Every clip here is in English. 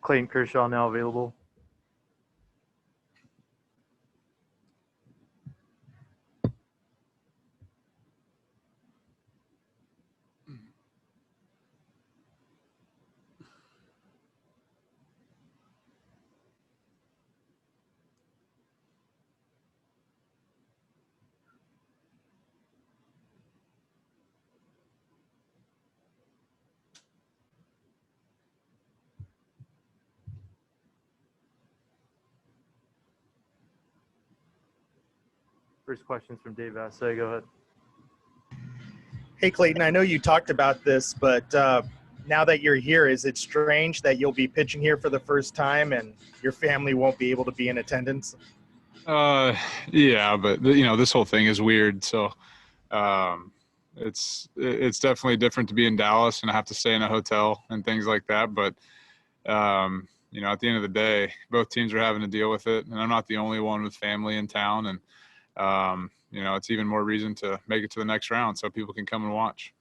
Clayton Kershaw now available? First question's from Dave Vassay. Go ahead. Hey, Clayton, I know you talked about this, but now that you're here, is it strange that you'll be pitching here for the first time and your family won't be able to be in attendance? Yeah, but this whole thing is weird. So it's definitely different to be in Dallas and have to stay in a hotel and things like that. But at the end of the day, both teams are having to deal with it, and I'm not the only one with family in town. And it's even more reason to make it to the next round so people can come and watch.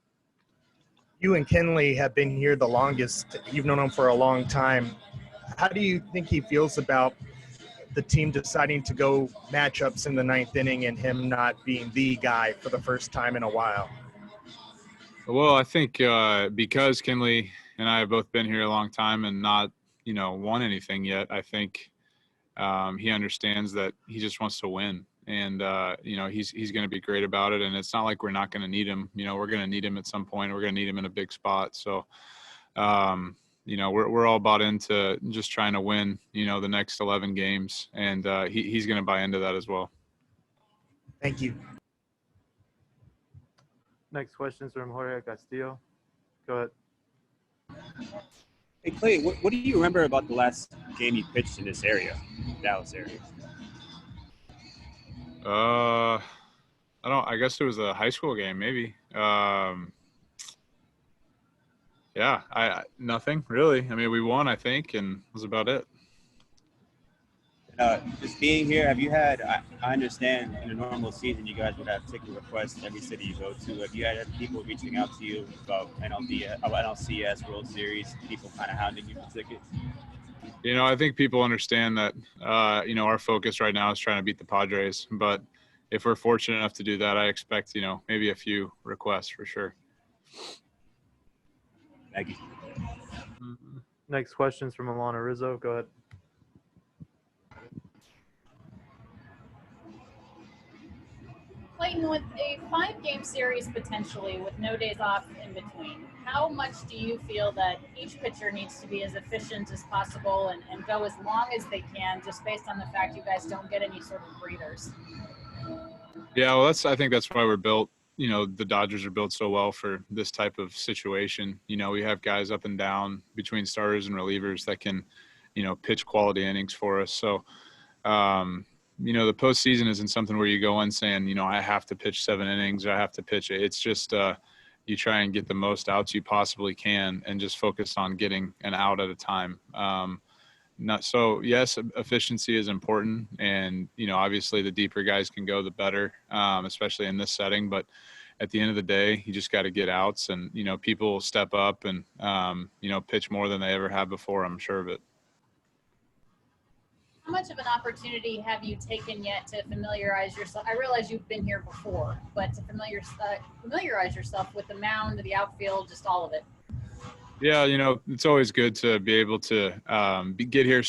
You and Kenley have been here the longest. You've known him for a long time. How do you think he feels about the team deciding to go matchups in the ninth inning and him not being the guy for the first time in a while? Well, I think because Kenley and I have both been here a long time and not, won anything yet, I think he understands that he just wants to win. And, he's going to be great about it. And it's not like we're not going to need him. We're going to need him at some point. We're going to need him in a big spot. So, we're all bought into just trying to win, the next 11 games. And he's going to buy into that as well. Thank you. Next question is from Jorge Castillo. Go ahead. Hey, Clay, what do you remember about the last game you pitched in this area, Dallas area? I guess it was a high school game, maybe. Nothing really. I mean, we won, I think, and that was about it. Just being here, have you had, I understand in a normal season you guys would have ticket requests every city you go to. Have you had people reaching out to you about NLCS, World Series, people kind of hounding you for tickets? I think people understand that, our focus right now is trying to beat the Padres. But if we're fortunate enough to do that, I expect, maybe a few requests for sure. Thank you. Next question is from Alana Rizzo. Go ahead. Clayton, with a 5-game series potentially with no days off in between, how much do you feel that each pitcher needs to be as efficient as possible and go as long as they can, just based on the fact you guys don't get any sort of breathers? Yeah, well, I think that's why we're built. The Dodgers are built so well for this type of situation. We have guys up and down between starters and relievers that can, pitch quality innings for us. So, the postseason isn't something where you go in saying, I have to pitch 7 innings or I have to pitch it. It's just you try and get the most outs you possibly can and just focus on getting an out at a time. Yes, efficiency is important. And, obviously the deeper guys can go, the better, especially in this setting. But at the end of the day, you just got to get outs and, people will step up and, pitch more than they ever have before. I'm sure of it. How much of an opportunity have you taken yet to familiarize yourself? I realize you've been here before, but to familiarize yourself with the mound, the outfield, just all of it. Yeah, it's always good to be able to get here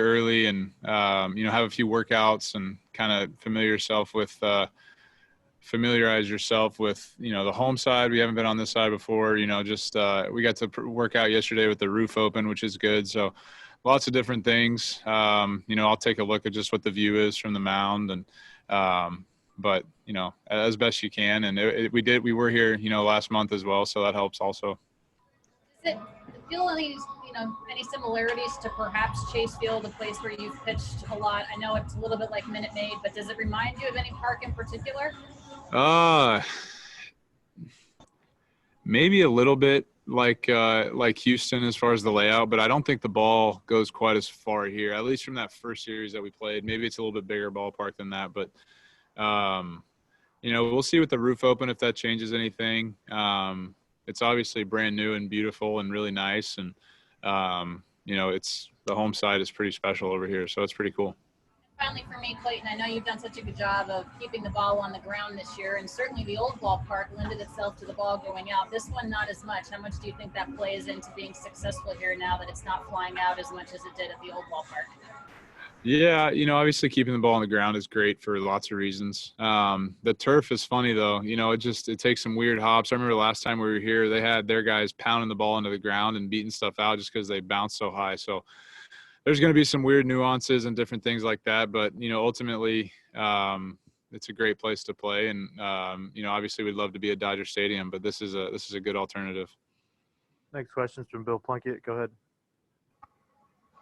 early and, have a few workouts and kind of familiarize yourself with, the home side. We haven't been on this side before, we got to work out yesterday with the roof open, which is good. So lots of different things. I'll take a look at just what the view is from the mound and, but, as best you can. And we were here, last month as well. So that helps also. Does it feel any similarities to perhaps Chase Field, a place where you've pitched a lot? I know it's a little bit like Minute Maid, but does it remind you of any park in particular? Maybe a little bit like Houston as far as the layout, but I don't think the ball goes quite as far here, at least from that first series that we played. Maybe it's a little bit bigger ballpark than that, but we'll see with the roof open if that changes anything. It's obviously brand new and beautiful and really nice, and you know, it's the home side is pretty special over here. So it's pretty cool. Finally, for me, Clayton, I know you've done such a good job of keeping the ball on the ground this year, and certainly the old ballpark lended itself to the ball going out. This one, not as much. How much do you think that plays into being successful here now that it's not flying out as much as it did at the old ballpark? Yeah, you know, obviously keeping the ball on the ground is great for lots of reasons. The turf is funny though. You know, it takes some weird hops. I remember last time we were here, they had their guys pounding the ball into the ground and beating stuff out just because they bounce so high. So there's going to be some weird nuances and different things like that. But, you know, ultimately, it's a great place to play. And, you know, obviously we'd love to be at Dodger Stadium, but this is a good alternative. Next question is from Bill Plunkett. Go ahead.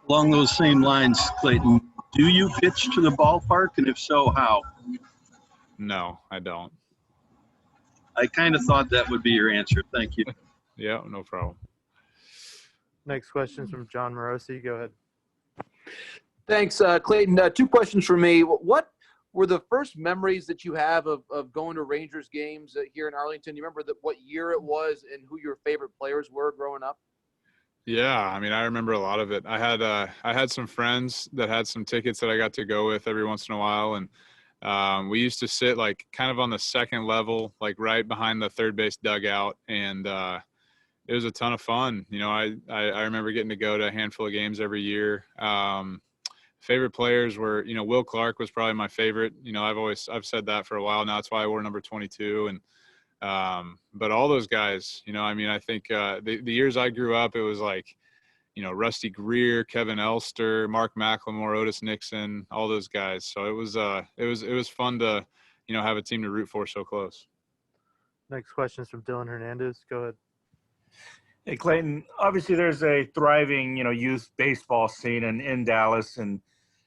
Along those same lines, Clayton, do you pitch to the ballpark? And if so, how? No, I don't. I kind of thought that would be your answer. Thank you. Yeah, no problem. Next question is from John Morosi. Go ahead. Thanks, Clayton. Two questions for me. What were the first memories that you have of going to Rangers games here in Arlington? You remember what year it was and who your favorite players were growing up? Yeah, I mean, I remember a lot of it. I had some friends that had some tickets that I got to go with every once in a while, and we used to sit like kind of on the second level, like right behind the third base dugout, and it was a ton of fun. You know, I remember getting to go to a handful of games every year. Favorite players were, you know, Will Clark was probably my favorite. You know, I've said that for a while now. That's why I wore number 22. And but all those guys, you know, I mean, I think the years I grew up, it was like, you know, Rusty Greer, Kevin Elster, Mark McLemore, Otis Nixon, all those guys. So it was fun to, you know, have a team to root for so close. Next question is from Dylan Hernandez. Go ahead. Hey, Clayton, obviously there's a thriving, youth baseball scene in Dallas, and,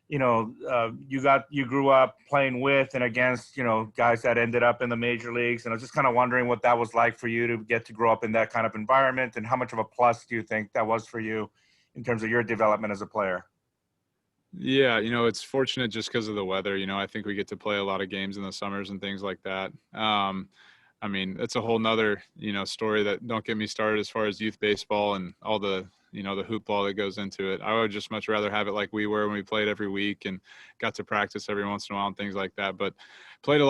you grew up playing with and against, guys that ended up in the major leagues. And I was just kind of wondering what that was like for you to get to grow up in that kind of environment, and how much of a plus do you think that was for you in terms of your development as a player? Yeah, it's fortunate just because of the weather. I think we get to play a lot of games in the summers and things like that. I mean, it's a whole nother, story that don't get me started as far as youth baseball and all the, the hoopla that goes into it. I would just much rather have it like we were when we played every week and got to practice every once in a while and things like that. But played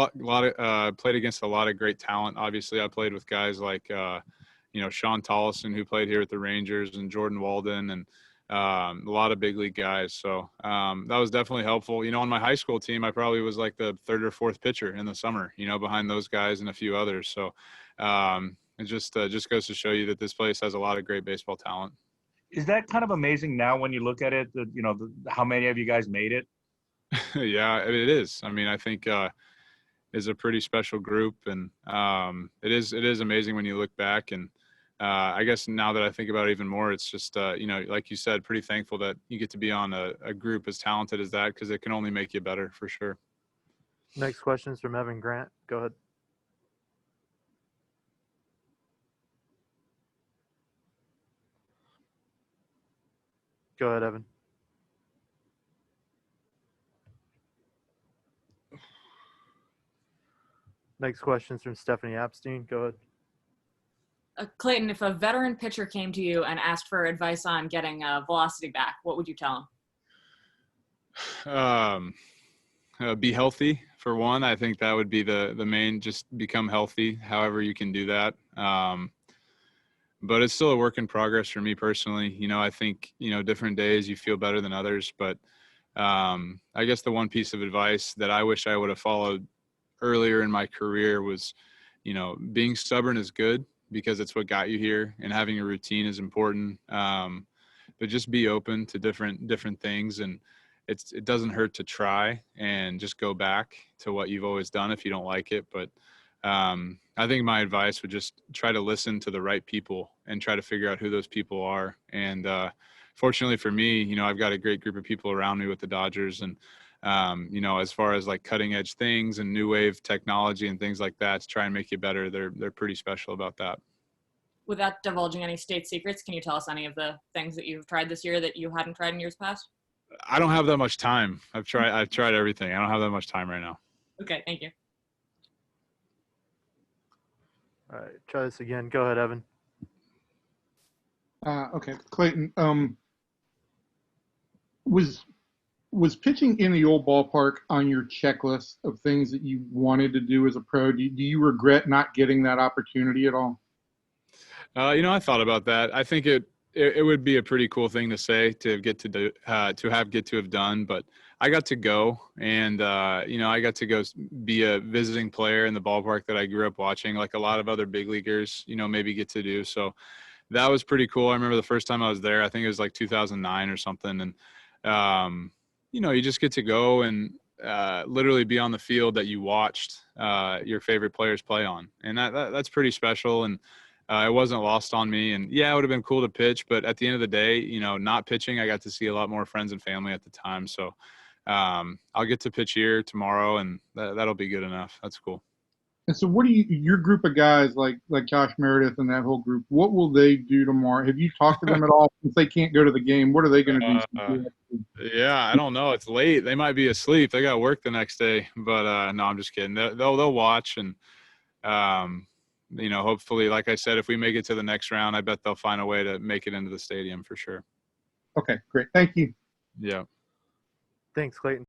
played against a lot of great talent. Obviously, I played with guys like, Sean Tollison, who played here at the Rangers, and Jordan Walden, and a lot of big league guys. So that was definitely helpful. On my high school team, I probably was like the third or fourth pitcher in the summer, behind those guys and a few others. So it just goes to show you that this place has a lot of great baseball talent. Is that kind of amazing now when you look at it, that, how many of you guys made it? Yeah, it is. I mean, I think it's a pretty special group, and it is amazing when you look back. And I guess now that I think about it even more, it's just, like you said, pretty thankful that you get to be on a group as talented as that, because it can only make you better for sure. Next question is from Evan Grant. Go ahead. Go ahead, Evan. Next question is from Stephanie Apstein. Go ahead. Clayton, if a veteran pitcher came to you and asked for advice on getting velocity back, what would you tell him? Be healthy, for one. I think that would be the main. Just become healthy, however you can do that. But it's still a work in progress for me personally. I think, different days you feel better than others. But I guess the one piece of advice that I wish I would have followed earlier in my career was, being stubborn is good because it's what got you here, and having a routine is important. But just be open to different things, and it doesn't hurt to try and just go back to what you've always done if you don't like it. But I think my advice would just try to listen to the right people and try to figure out who those people are. And fortunately for me, I've got a great group of people around me with the Dodgers, and as far as like cutting edge things and new wave technology and things like that to try and make you better, they're pretty special about that. Without divulging any state secrets, can you tell us any of the things that you've tried this year that you hadn't tried in years past? I don't have that much time. I've tried everything. I don't have that much time right now. Okay, thank you. All right, try this again. Go ahead, Evan. Okay, Clayton. Was pitching in the old ballpark on your checklist of things that you wanted to do as a pro? Do you regret not getting that opportunity at all? I thought about that. I think it would be a pretty cool thing to say to get to do, to have done, but I got to go, and I got to go be a visiting player in the ballpark that I grew up watching, like a lot of other big leaguers, maybe get to do. So that was pretty cool. I remember the first time I was there, I think it was like 2009 or something, and you just get to go and literally be on the field that you watched your favorite players play on, and that's pretty special. And it wasn't lost on me. And yeah, it would have been cool to pitch, but at the end of the day, not pitching, I got to see a lot more friends and family at the time. So I'll get to pitch here tomorrow, and that'll be good enough. That's cool. And so what do your group of guys like Josh Meredith and that whole group, what will they do tomorrow? Have you talked to them at all? Since they can't go to the game, what are they going to do? Yeah, I don't know. It's late. They might be asleep. They got work the next day, but no, I'm just kidding. They'll watch, and hopefully, like I said, if we make it to the next round, I bet they'll find a way to make it into the stadium for sure. Okay, great. Thank you. Yeah. Thanks, Clayton.